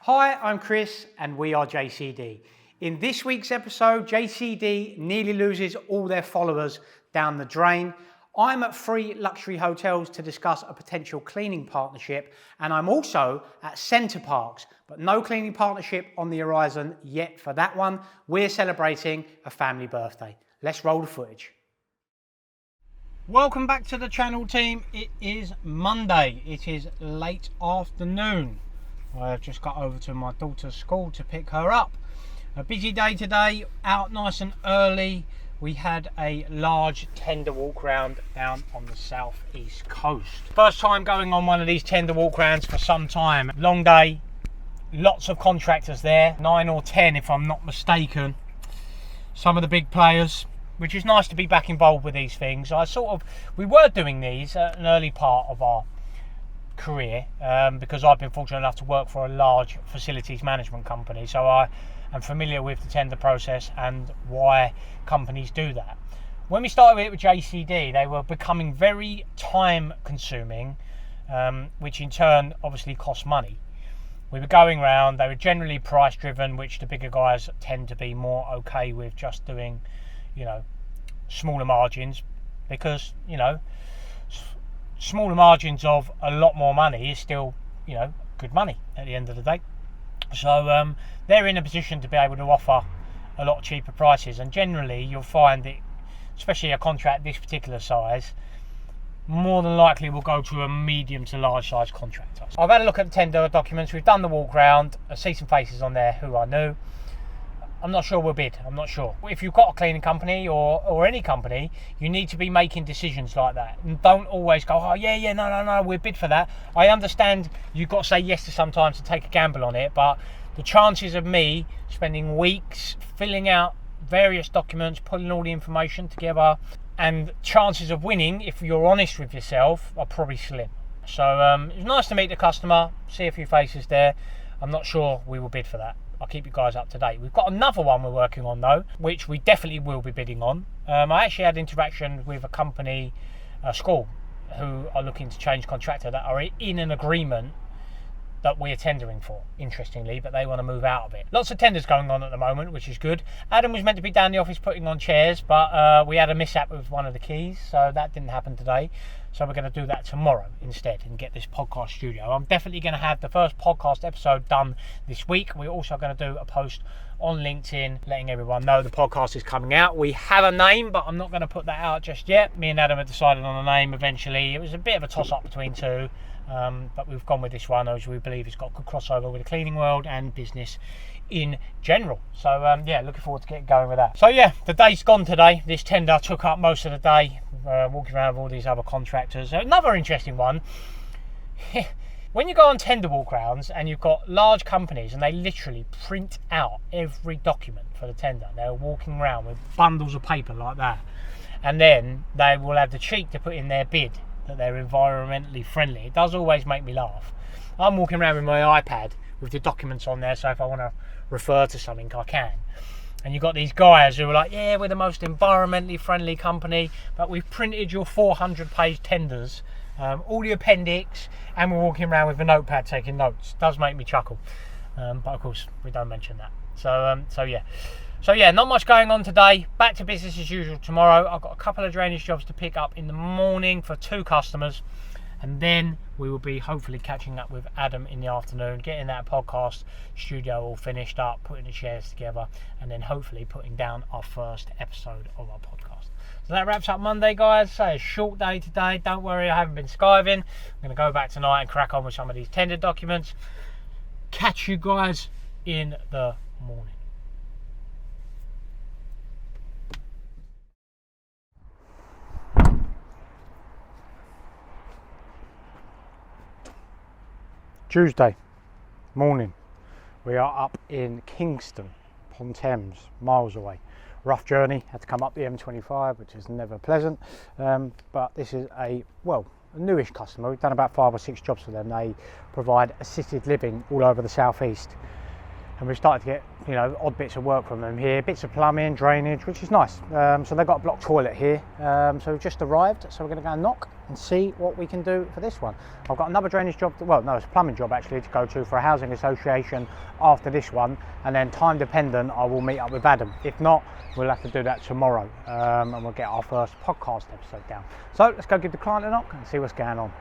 Hi, I'm Chris and we are JCD. In this week's episode, JCD nearly loses all their followers down the drain. I'm at 3 luxury hotels to discuss a potential cleaning partnership, and I'm also at Centre Parcs, but no cleaning partnership on the horizon yet for that one. We're celebrating a family birthday. Let's roll the footage. Welcome back to the channel, team. It is Monday. It is late afternoon. I've just got over to my daughter's school to pick her up. A busy day today, out nice and early. We had a large tender walk round down on the southeast coast. First time going on one of these tender walk rounds for some time. Long day, lots of contractors there, 9 or 10 if I'm not mistaken. Some of the big players, which is nice to be back involved with these things. We were doing these at an early part of our career because I've been fortunate enough to work for a large facilities management company, so I am familiar with the tender process and why companies do that. When we started it with JCD, they were becoming very time consuming, which in turn obviously cost money. We were going around, they were generally price driven, which the bigger guys tend to be more okay with just doing, smaller margins, because smaller margins of a lot more money is still, good money at the end of the day. So they're in a position to be able to offer a lot cheaper prices, and generally you'll find that, especially a contract this particular size, more than likely will go to a medium to large size contractor. I've had a look at the tender documents, we've done the walk round, I see some faces on there who I knew. I'm not sure we'll bid, I'm not sure. If you've got a cleaning company or any company, you need to be making decisions like that. And don't always go, oh yeah, no, we'll bid for that. I understand you've got to say yes to sometimes to take a gamble on it, but the chances of me spending weeks filling out various documents, putting all the information together, and chances of winning, if you're honest with yourself, are probably slim. So it's nice to meet the customer, see a few faces there. I'm not sure we will bid for that. I'll keep you guys up to date. We've got another one we're working on though, which we definitely will be bidding on. I actually had interaction with a company, a school, who are looking to change contractor, that are in an agreement that we're tendering for, interestingly, but they want to move out of it. Lots of tenders going on at the moment, which is good. Adam was meant to be down the office putting on chairs, but we had a mishap with one of the keys, so that didn't happen today. So we're going to do that tomorrow instead and get this podcast studio. I'm definitely going to have the first podcast episode done this week. We're also going to do a post on LinkedIn letting everyone know the podcast is coming out. We have a name, but I'm not going to put that out just yet. Me and Adam have decided on a name eventually. It was a bit of a toss-up between two. But we've gone with this one as we believe it's got good crossover with the cleaning world and business in general. So looking forward to getting going with that. So the day's gone today. This tender took up most of the day, walking around with all these other contractors. Another interesting one, when you go on tender walk rounds and you've got large companies and they literally print out every document for the tender, they're walking around with bundles of paper like that, and then they will have the cheek to put in their bid that they're environmentally friendly. It does always make me laugh. I'm walking around with my iPad with the documents on there, so if I want to refer to something I can. And you've got these guys who are like, yeah, we're the most environmentally friendly company, but we've printed your 400-page tenders, all the appendix, and we're walking around with a notepad taking notes. It does make me chuckle, but of course we don't mention that. So not much going on today. Back to business as usual tomorrow. I've got a couple of drainage jobs to pick up in the morning for 2 customers, and then we will be hopefully catching up with Adam in the afternoon, getting that podcast studio all finished up, putting the chairs together, and then hopefully putting down our first episode of our podcast. So that wraps up Monday, guys. So a short day today. Don't worry, I haven't been skiving. I'm going to go back tonight and crack on with some of these tender documents. Catch you guys in the morning. Tuesday morning, we are up in Kingston upon Thames, miles away. Rough journey, had to come up the M25, which is never pleasant, but this is a newish customer. We've done about 5 or 6 jobs for them. They provide assisted living all over the southeast, and we've started to get you know, odd bits of work from them here, bits of plumbing, drainage, which is nice. So they've got a block toilet here. So we've just arrived, so we're going to go and knock and see what we can do for this one. I've got another drainage job, well no, it's a plumbing job actually to go to for a housing association after this one, and then time dependent I will meet up with Adam. If not, we'll have to do that tomorrow, and we'll get our first podcast episode down. So let's go give the client a knock and see what's going on.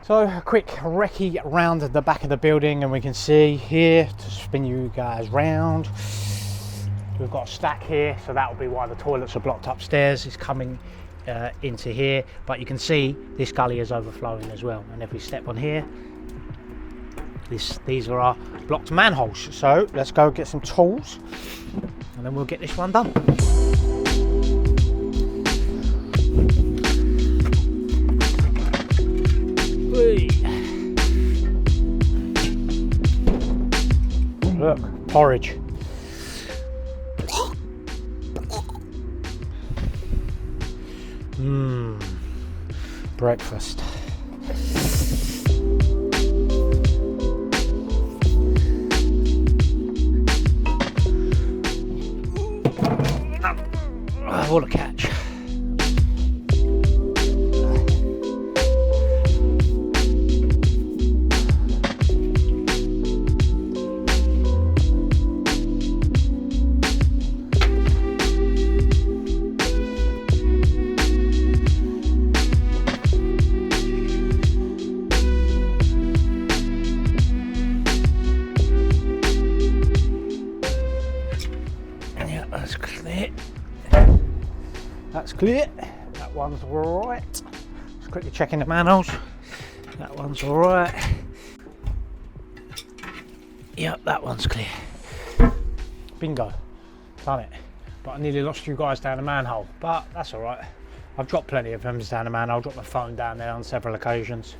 So a quick recce round the back of the building, and we can see here, to spin you guys round, we've got a stack here, so that will be why the toilets are blocked upstairs. It's coming into here, but you can see this gully is overflowing as well, and if we step on here, these are our blocked manholes. So let's go get some tools and then we'll get this one done. Look, porridge. Breakfast. What a catch. That's clear. That's clear. That one's all right. Just quickly checking the manholes. That one's all right. Yep, that one's clear. Bingo. Done it. But I nearly lost you guys down the manhole. But that's all right. I've dropped plenty of them down the manhole. Dropped my phone down there on several occasions.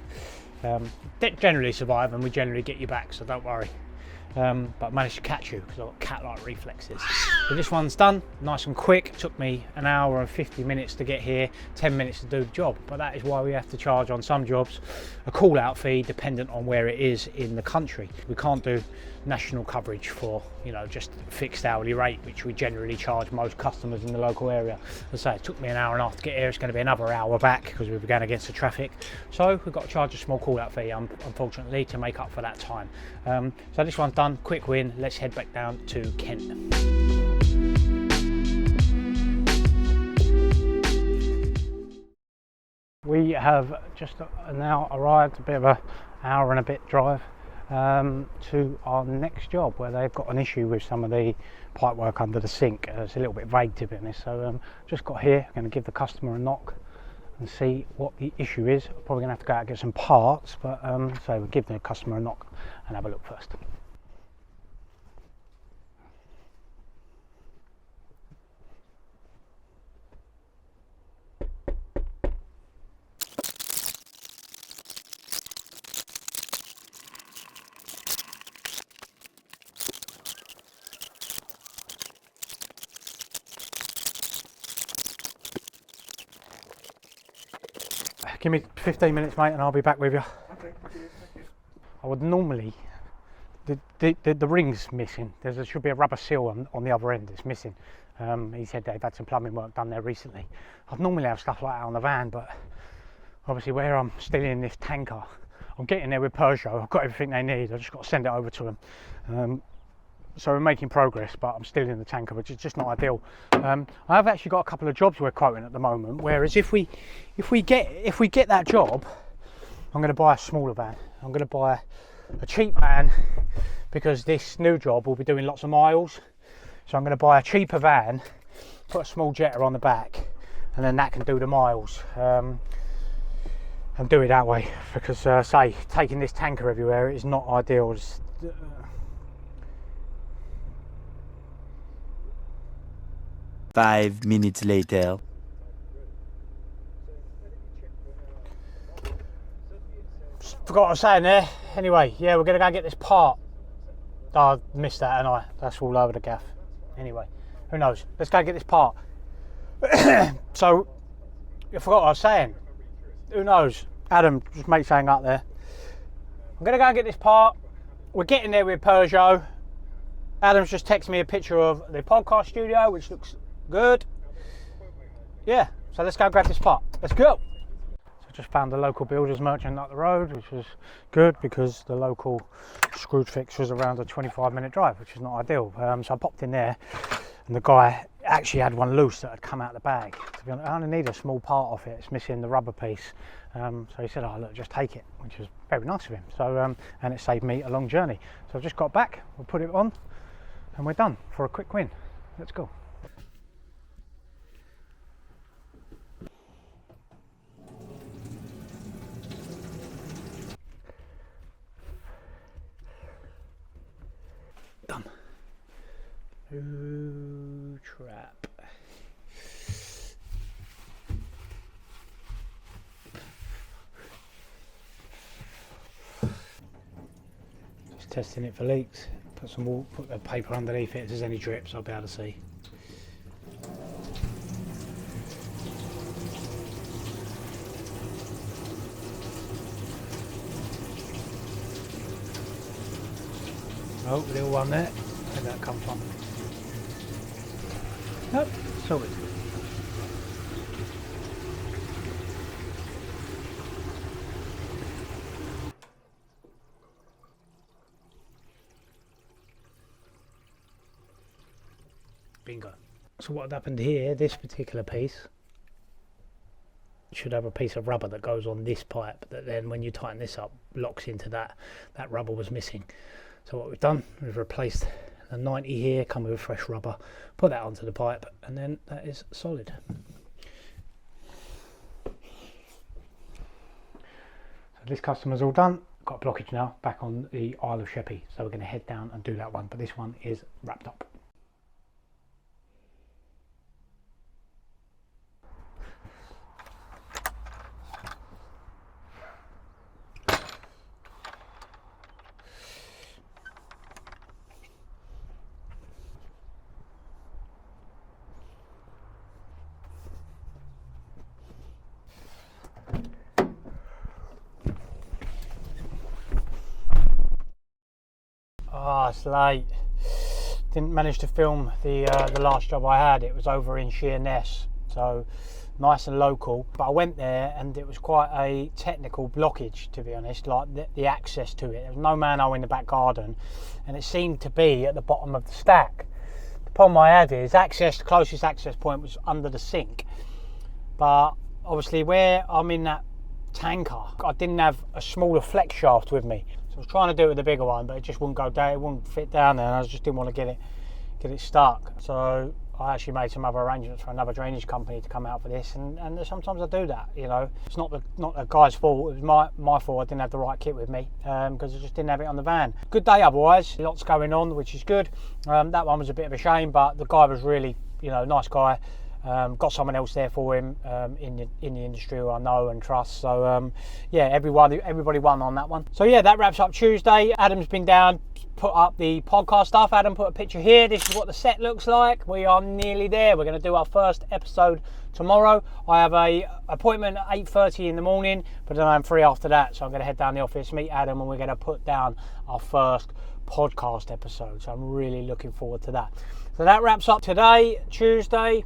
They generally survive, and we generally get you back, so don't worry. But I managed to catch you because I've got cat-like reflexes. So this one's done, nice and quick. It took me an hour and 50 minutes to get here, 10 minutes to do the job. But that is why we have to charge on some jobs a call-out fee dependent on where it is in the country. We can't do national coverage for, you know, just fixed hourly rate, which we generally charge most customers in the local area. As I say, it took me an hour and a half to get here. It's going to be another hour back because we were going against the traffic. So we've got to charge a small call-out fee, unfortunately, to make up for that time. So this one's done, quick win. Let's head back down to Kent. We have just now arrived, a bit of an hour and a bit drive to our next job, where they've got an issue with some of the pipe work under the sink. It's a little bit vague, to be honest. So just got here, I'm going to give the customer a knock and see what the issue is. I'm probably going to have to go out and get some parts, but so we'll give the customer a knock and have a look first. Give me 15 minutes, mate, and I'll be back with you. Okay, thank you. I would normally, the ring's missing. There should be a rubber seal on the other end. It's missing. He said they've had some plumbing work done there recently. I'd normally have stuff like that on the van, but obviously where I'm still in this tanker, I'm getting there with Peugeot. I've got everything they need. I've just got to send it over to them. So we're making progress, but I'm still in the tanker, which is just not ideal. I have actually got a couple of jobs we're quoting at the moment. Whereas if we get that job, I'm going to buy a smaller van. I'm going to buy a cheap van because this new job will be doing lots of miles. So I'm going to buy a cheaper van, put a small jetter on the back, and then that can do the miles. And do it that way, because say taking this tanker everywhere is not ideal. 5 minutes later. Forgot what I was saying there. Anyway, yeah, we're going to go get this part. Oh, I missed that, and that's all over the gaff. Anyway, who knows? Let's go get this part. So, I forgot what I was saying. Who knows? Adam, just make something up there. I'm going to go get this part. We're getting there with Peugeot. Adam's just texted me a picture of the podcast studio, which looks good. Yeah, so let's go grab this part. Let's go. So I just found the local builders merchant up the road, which was good because the local screw fix was around a 25-minute drive, which is not ideal. So I popped in there, and the guy actually had one loose that had come out of the bag. To be honest, I only need a small part of it. It's missing the rubber piece. So he said, "Oh look, just take it," which was very nice of him. So and it saved me a long journey. So I've just got back. We'll put it on, and we're done for a quick win. Let's go. Done. Ooh, trap. Just testing it for leaks. Put the paper underneath it. If there's any drips, I'll be able to see. Oh, little one there. Where'd that come from? Nope, sorted. Bingo. So what had happened here, this particular piece should have a piece of rubber that goes on this pipe that then when you tighten this up locks into that rubber was missing. So what we've done, we've replaced the 90 here, come with fresh rubber, put that onto the pipe, and then that is solid. So this customer's all done. Got a blockage now, back on the Isle of Sheppey. So we're going to head down and do that one, but this one is wrapped up. It's late. Didn't manage to film the last job I had. It was over in Sheerness, so nice and local. But I went there and it was quite a technical blockage, to be honest. Like the access to it, there was no manhole in the back garden, and it seemed to be at the bottom of the stack. The problem I had is the closest access point was under the sink. But obviously, where I'm in that tanker, I didn't have a smaller flex shaft with me. So I was trying to do it with the bigger one, but it just wouldn't go down, it wouldn't fit down there, and I just didn't want to get it stuck. So I actually made some other arrangements for another drainage company to come out for this, and sometimes I do that, you know. It's not the guy's fault, it was my fault. I didn't have the right kit with me, because I just didn't have it on the van. Good day otherwise, lots going on, which is good. That one was a bit of a shame, but the guy was really, you know, nice guy. Got someone else there for him in the industry who I know and trust. So yeah, everybody won on that one. So yeah, that wraps up Tuesday. Adam's been down, put up the podcast stuff. Adam put a picture here. This is what the set looks like. We are nearly there. We're going to do our first episode tomorrow. I have a appointment at 8:30 in the morning, but then I'm free after that. So I'm going to head down the office, meet Adam, and we're going to put down our first podcast episode. So I'm really looking forward to that. So that wraps up today, Tuesday.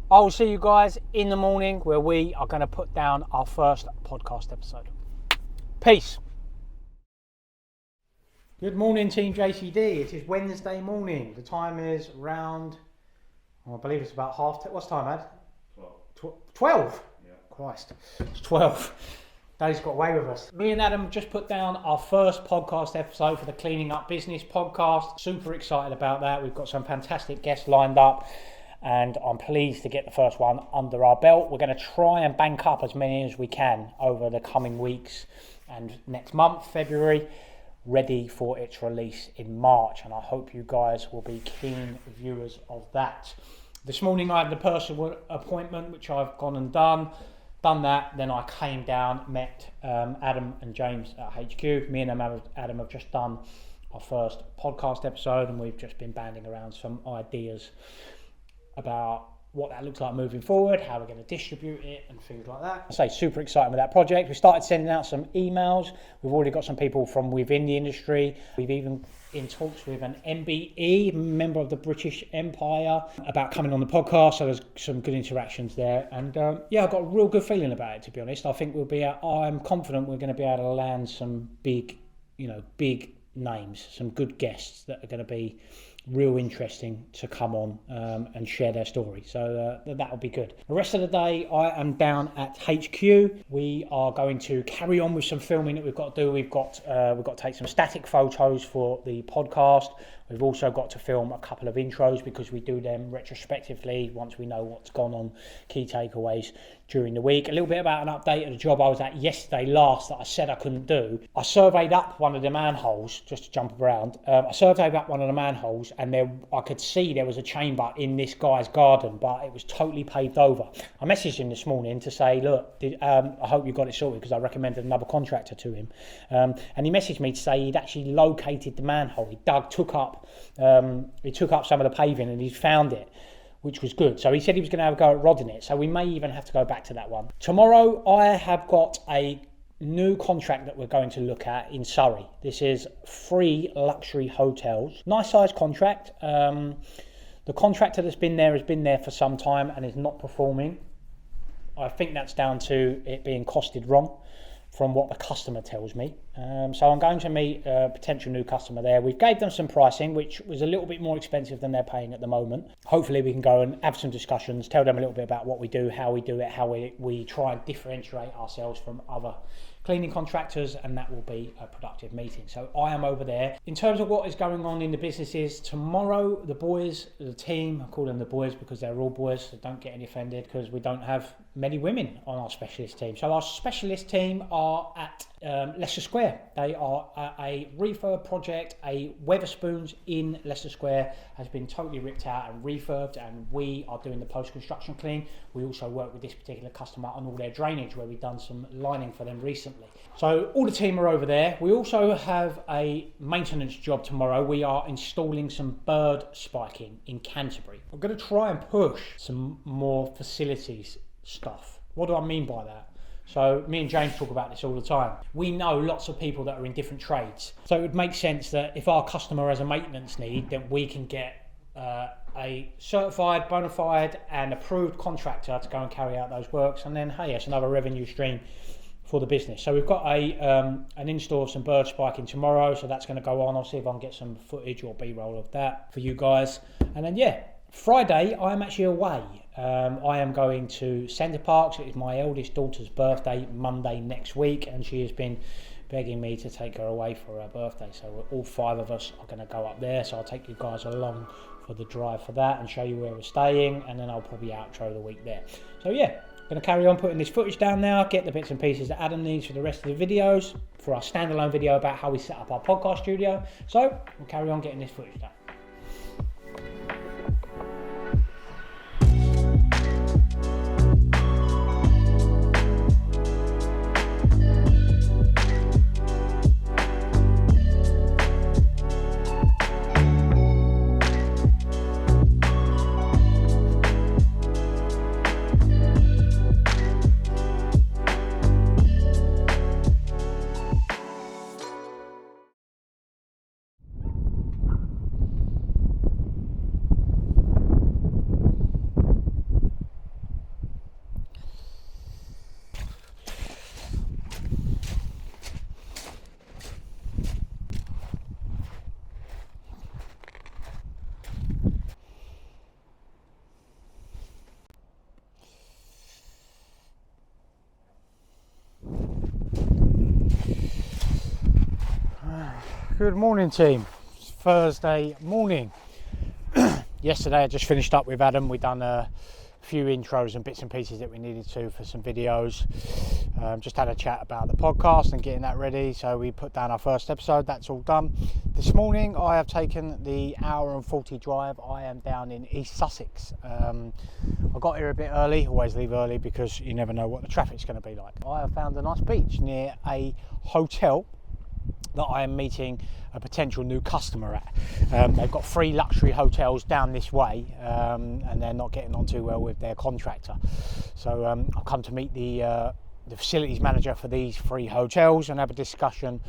I will see you guys in the morning where we are going to put down our first podcast episode. Peace. Good morning, Team JCD. It is Wednesday morning. The time is round, I believe it's about half. What's time, Ad? 12? Yeah. Christ. It's 12. Dave's got away with us. Me and Adam just put down our first podcast episode for the Cleaning Up Business podcast. Super excited about that. We've got some fantastic guests lined up, and I'm pleased to get the first one under our belt. We're going to try and bank up as many as we can over the coming weeks and next month, February, ready for its release in March, and I hope you guys will be keen viewers of that. This morning I had the personal appointment, which I've gone and done that, then I came down, met Adam and James at HQ. Me and Adam have just done our first podcast episode, and we've just been banding around some ideas about what that looks like moving forward, how we're going to distribute it and things like that. I say super excited with that project. We started sending out some emails. We've already got some people from within the industry. We've even in talks with an MBE, member of the British Empire, about coming on the podcast. So there's some good interactions there. And I've got a real good feeling about it, to be honest. I think I'm confident we're going to be able to land some big names, some good guests that are going to be real interesting to come on and share their story. So that'll be good. The rest of the day I am down at HQ. We are going to carry on with some filming that we've got to do. We've got to take some static photos for the podcast. We've also got to film a couple of intros because we do them retrospectively once we know what's gone on, key takeaways during the week. A little bit about an update of the job I was at yesterday last that I said I couldn't do. I surveyed up one of the manholes, just to jump around. I surveyed up one of the manholes and I could see there was a chamber in this guy's garden, but it was totally paved over. I messaged him this morning to say, look, I hope you got it sorted because I recommended another contractor to him. And he messaged me to say he'd actually located the manhole. He took up some of the paving and he'd found it, which was good. So he said he was going to have a go at rodding it. So we may even have to go back to that one. Tomorrow I have got a new contract that we're going to look at in Surrey. This is 3 luxury hotels. Nice size contract. The contractor that's been there has been there for some time and is not performing. I think that's down to it being costed wrong from what the customer tells me. So I'm going to meet a potential new customer there. We gave them some pricing, which was a little bit more expensive than they're paying at the moment. Hopefully we can go and have some discussions, tell them a little bit about what we do, how we do it, how we try and differentiate ourselves from other cleaning contractors, and that will be a productive meeting. So I am over there. In terms of what is going on in the businesses, tomorrow the boys, the team, I call them the boys because they're all boys, so don't get any offended because we don't have many women on our specialist team. So our specialist team are at Leicester Square. They are a refurb project. A Weatherspoons in Leicester Square has been totally ripped out and refurbed, and we are doing the post-construction clean. We also work with this particular customer on all their drainage, where we've done some lining for them recently. So all the team are over there. We also have a maintenance job tomorrow. We are installing some bird spiking in Canterbury. I'm going to try and push some more facilities stuff. What do I mean by that? So me and James talk about this all the time. We know lots of people that are in different trades. So it would make sense that if our customer has a maintenance need, then we can get a certified, bona fide and approved contractor to go and carry out those works. And then, hey, it's another revenue stream for the business. So we've got an install of some bird spiking tomorrow. So that's going to go on. I'll see if I can get some footage or B-roll of that for you guys. And then, Friday, I'm actually away. I am going to Centre Parcs. It is my eldest daughter's birthday, Monday next week, and she has been begging me to take her away for her birthday. So all 5 of us are going to go up there. So I'll take you guys along for the drive for that and show you where we're staying, and then I'll probably outro the week there. So going to carry on putting this footage down now, get the bits and pieces that Adam needs for the rest of the videos, for our standalone video about how we set up our podcast studio. So we'll carry on getting this footage down. Good morning, team. It's Thursday morning. Yesterday I just finished up with Adam. We've done a few intros and bits and pieces that we needed to for some videos. Just had a chat about the podcast and getting that ready. So we put down our first episode. That's all done. This morning I have taken the hour and 40 drive. I am down in East Sussex. I got here a bit early. Always leave early because you never know what the traffic's going to be like. I have found a nice beach near a hotel that I am meeting a potential new customer at. They've got 3 luxury hotels down this way, and they're not getting on too well with their contractor. So I've come to meet the facilities manager for these 3 hotels and have a discussion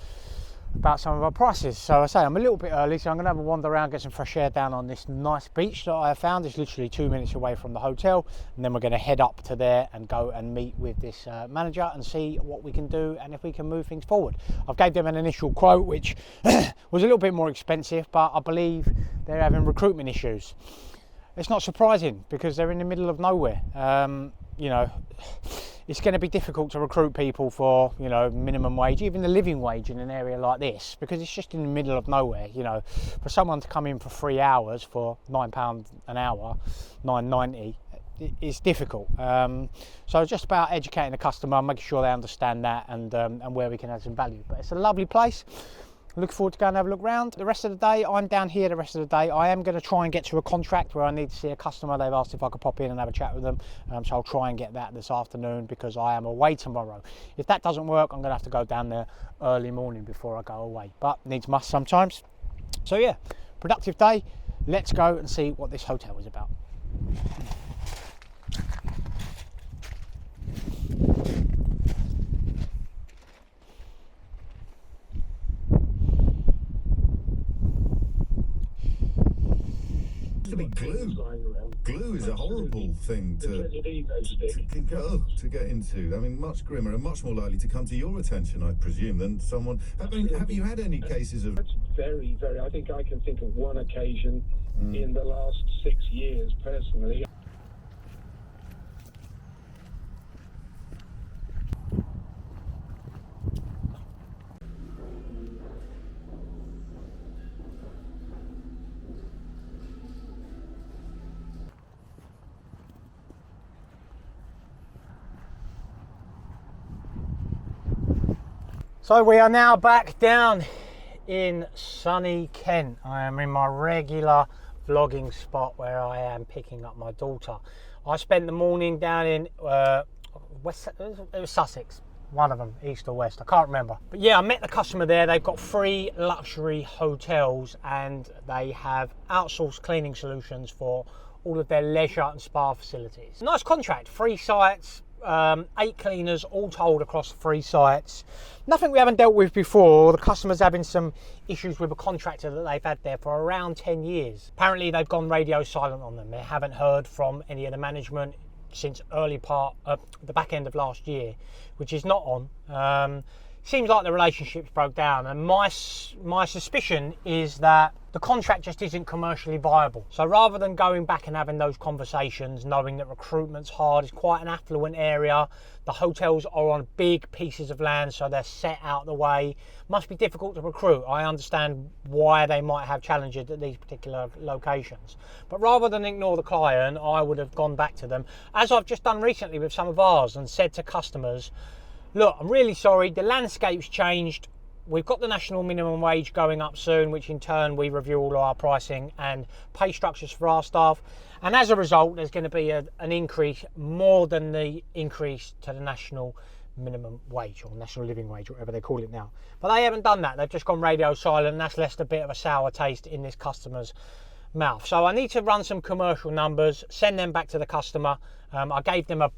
about some of our prices. So I say I'm a little bit early, so I'm going to have a wander around, get some fresh air down on this nice beach that I have found. It's literally 2 minutes away from the hotel, and then we're going to head up to there and go and meet with this manager and see what we can do and if we can move things forward. I've gave them an initial quote which was a little bit more expensive, but I believe they're having recruitment issues. It's not surprising because they're in the middle of nowhere. You know, it's going to be difficult to recruit people for, you know, minimum wage, even the living wage in an area like this, because it's just in the middle of nowhere. You know, for someone to come in for 3 hours for £9 an hour, £9.90, it's difficult. So just about educating the customer, making sure they understand that, and where we can add some value. But it's a lovely place. Looking forward to going and have a look around. The rest of the day, I'm down here the rest of the day. I am going to try and get to a contract where I need to see a customer. They've asked if I could pop in and have a chat with them. So I'll try and get that this afternoon because I am away tomorrow. If that doesn't work, I'm going to have to go down there early morning before I go away. But needs must sometimes. So yeah, productive day. Let's go and see what this hotel is about. Glue is a horrible thing to get into. I mean, much grimmer and much more likely to come to your attention, I presume, than someone. I mean, have you had any cases of? That's very, very. I think I can think of one occasion in the last 6 years, personally. So we are now back down in sunny Kent. I am in my regular vlogging spot where I am picking up my daughter. I spent the morning down in West, it was Sussex, one of them, east or west, I can't remember. But yeah, I met the customer there. They've got 3 luxury hotels and they have outsourced cleaning solutions for all of their leisure and spa facilities. Nice contract, 3 sites. 8 cleaners all told across 3 sites. Nothing we haven't dealt with before. The customer's having some issues with a contractor that they've had there for around 10 years. Apparently they've gone radio silent on them. They haven't heard from any of the management since early part of the back end of last year, which is not on. Seems like the relationship's broke down, and my suspicion is that the contract just isn't commercially viable. So rather than going back and having those conversations, knowing that recruitment's hard, it's quite an affluent area, the hotels are on big pieces of land, so they're set out the way, must be difficult to recruit. I understand why they might have challenges at these particular locations. But rather than ignore the client, I would have gone back to them, as I've just done recently with some of ours, and said to customers, look, I'm really sorry, the landscape's changed. We've got the national minimum wage going up soon, which in turn we review all our pricing and pay structures for our staff. And as a result, there's going to be an increase more than the increase to the national minimum wage or national living wage, whatever they call it now. But they haven't done that. They've just gone radio silent, and that's left a bit of a sour taste in this customer's mouth. So I need to run some commercial numbers, send them back to the customer. I gave them a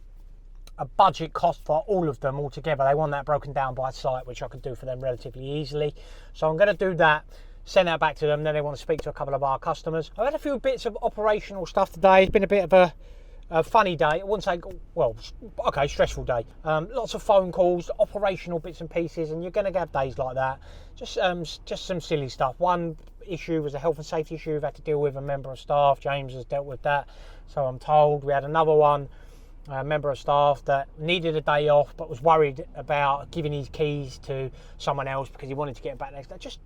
budget cost for all of them altogether. They want that broken down by site, which I could do for them relatively easily. So I'm going to do that, send that back to them. Then they want to speak to a couple of our customers. I've had a few bits of operational stuff today. It's been a bit of a funny day. I wouldn't say, well, okay, stressful day. Lots of phone calls, operational bits and pieces, and you're going to have days like that. Just some silly stuff. One issue was a health and safety issue we've had to deal with a member of staff. James has dealt with that, so I'm told. We had another one, a member of staff that needed a day off but was worried about giving his keys to someone else because he wanted to get back next day. Just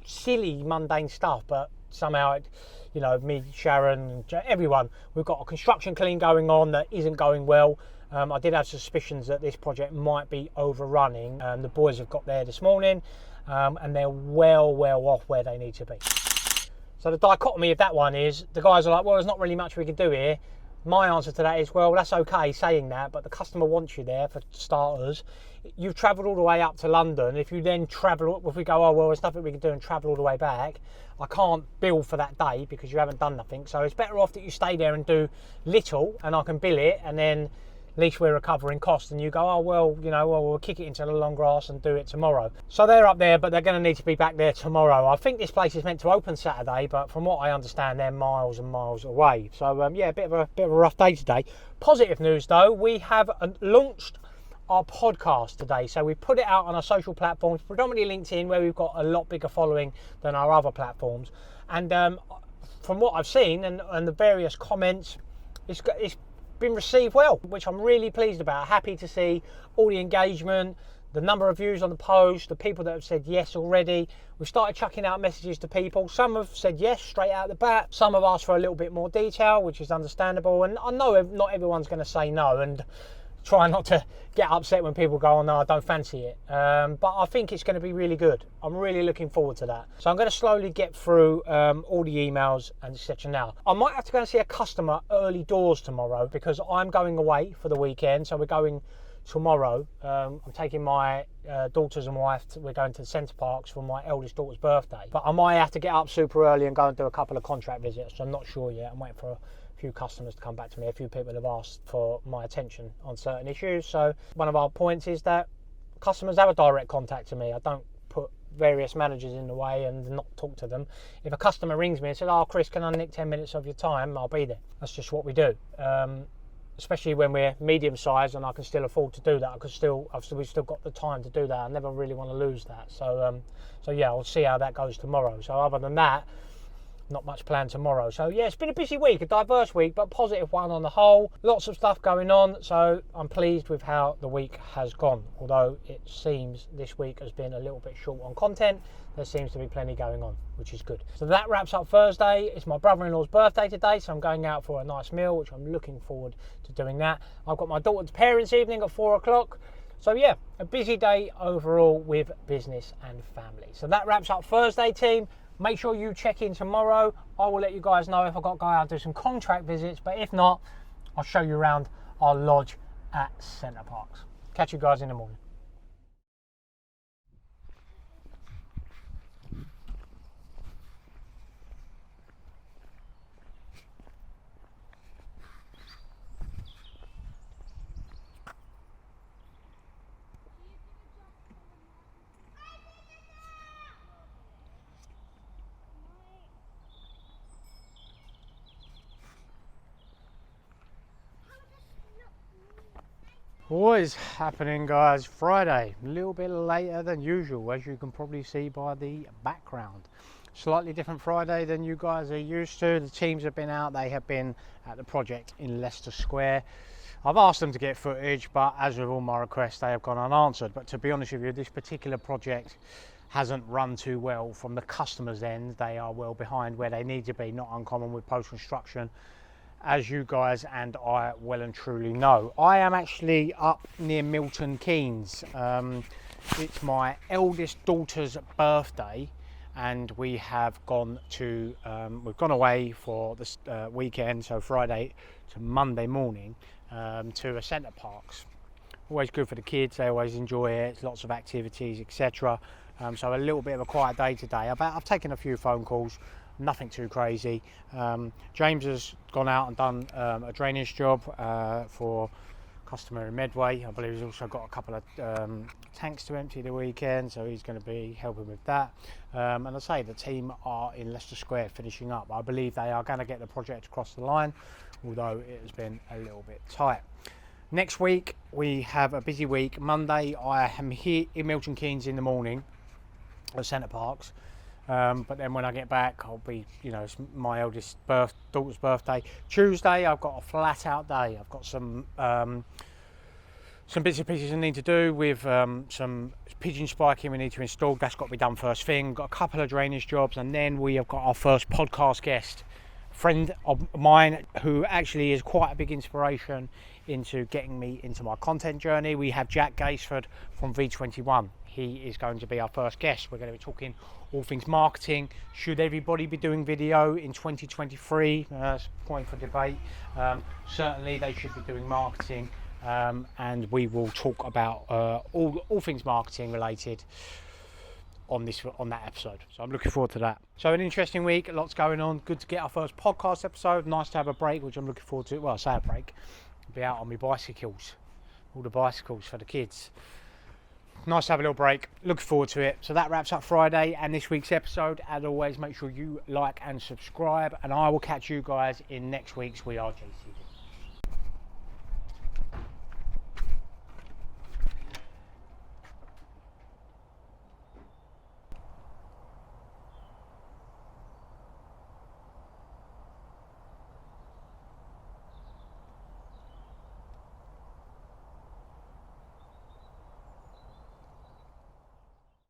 silly, mundane stuff, but somehow it, you know, me, Sharon, everyone, we've got a construction clean going on that isn't going well. I did have suspicions that this project might be overrunning. The boys have got there this morning, and they're well off where they need to be. So the dichotomy of that one is the guys are like, well, there's not really much we can do here. My answer to that is, well, that's okay saying that, but the customer wants you there for starters. You've travelled all the way up to London. If you then travel, if we go, oh, well, there's nothing we can do and travel all the way back, I can't bill for that day because you haven't done nothing. So it's better off that you stay there and do little and I can bill it, and then at least we're recovering costs, and you go, oh, well, you know, well, we'll kick it into the long grass and do it tomorrow. So they're up there, but they're going to need to be back there tomorrow. I think this place is meant to open Saturday, but from what I understand, they're miles and miles away. So yeah, a bit of a rough day today. Positive news though, we have launched our podcast today. So we put it out on our social platforms, predominantly LinkedIn, where we've got a lot bigger following than our other platforms. And from what I've seen and the various comments, it's been received well, which I'm really pleased about. Happy to see all the engagement, the number of views on the post, the people that have said yes already. We've started chucking out messages to people. Some have said yes straight out the bat. Some have asked for a little bit more detail, which is understandable. And I know not everyone's going to say no, and try not to get upset when people go, oh no, I don't fancy it. But I think it's going to be really good. I'm really looking forward to that. So I'm going to slowly get through all the emails and etc. now. I might have to go and see a customer early doors tomorrow because I'm going away for the weekend. So we're going tomorrow. I'm taking my daughters and wife. We're going to the Centre Parcs for my eldest daughter's birthday. But I might have to get up super early and go and do a couple of contract visits. So I'm not sure yet. I'm waiting for a few customers to come back to me. A few people have asked for my attention on certain issues. So one of our points is that customers have a direct contact to me. I don't put various managers in the way and not talk to them. If a customer rings me and says, oh Chris, can I nick 10 minutes of your time, I'll be there. That's just what we do. Especially when we're medium sized and I can still afford to do that. We've still got the time to do that. I never really want to lose that. So yeah, I'll see how that goes tomorrow. So other than that, not much planned tomorrow. So yeah, it's been a busy week, a diverse week, but positive one on the whole. Lots of stuff going on, so I'm pleased with how the week has gone. Although it seems this week has been a little bit short on content, there seems to be plenty going on, which is good. So that wraps up Thursday. It's my brother-in-law's birthday today, so I'm going out for a nice meal, which I'm looking forward to doing that. I've got my daughter's parents' evening at 4 o'clock. So yeah, a busy day overall with business and family. So that wraps up Thursday, team. Make sure you check in tomorrow. I will let you guys know if I've got to go out and do some contract visits, but if not, I'll show you around our lodge at Centre Parcs. Catch you guys in the morning. What is happening, guys? Friday, a little bit later than usual, as you can probably see by the background. Slightly different Friday than you guys are used to. The teams have been out, they have been at the project in Leicester Square. I've asked them to get footage, but as with all my requests, they have gone unanswered. But to be honest with you, this particular project hasn't run too well from the customer's end. They are well behind where they need to be, not uncommon with post-construction, as you guys and I well and truly know. I am actually up near Milton Keynes. It's my eldest daughter's birthday, and we have gone to we've gone away for this weekend, so Friday to Monday morning, to a Centre Parcs. Always good for the kids, they always enjoy it, lots of activities, etc. So a little bit of a quiet day today. I've taken a few phone calls, nothing too crazy. James has gone out and done a drainage job for a customer in Medway. I believe he's also got a couple of tanks to empty the weekend, so he's going to be helping with that. And I say the team are in Leicester Square finishing up. I believe they are going to get the project across the line, although it has been a little bit tight. Next week we have a busy week. Monday I am here in Milton Keynes in the morning at Centre Parcs. But then when I get back, I'll be, it's my eldest daughter's birthday. Tuesday, I've got a flat out day. I've got some bits and pieces I need to do with some pigeon spiking we need to install. That's got to be done first thing. Got a couple of drainage jobs, and then we have got our first podcast guest, friend of mine who actually is quite a big inspiration into getting me into my content journey. We have Jack Gaisford from V21. he is going to be our first guest. We're going to be talking all things marketing. Should everybody be doing video in 2023? That's a point for debate. Certainly they should be doing marketing, and we will talk about all things marketing related on that episode. So I'm looking forward to that. So an interesting week, lots going on. Good to get our first podcast episode. Nice to have a break, which I'm looking forward to. Well, I say a break. I'll be out on my bicycles, all the bicycles for the kids. Nice to have a little break. Looking forward to it. So that wraps up Friday and this week's episode. As always, make sure you like and subscribe, and I will catch you guys in next week's We Are JCD.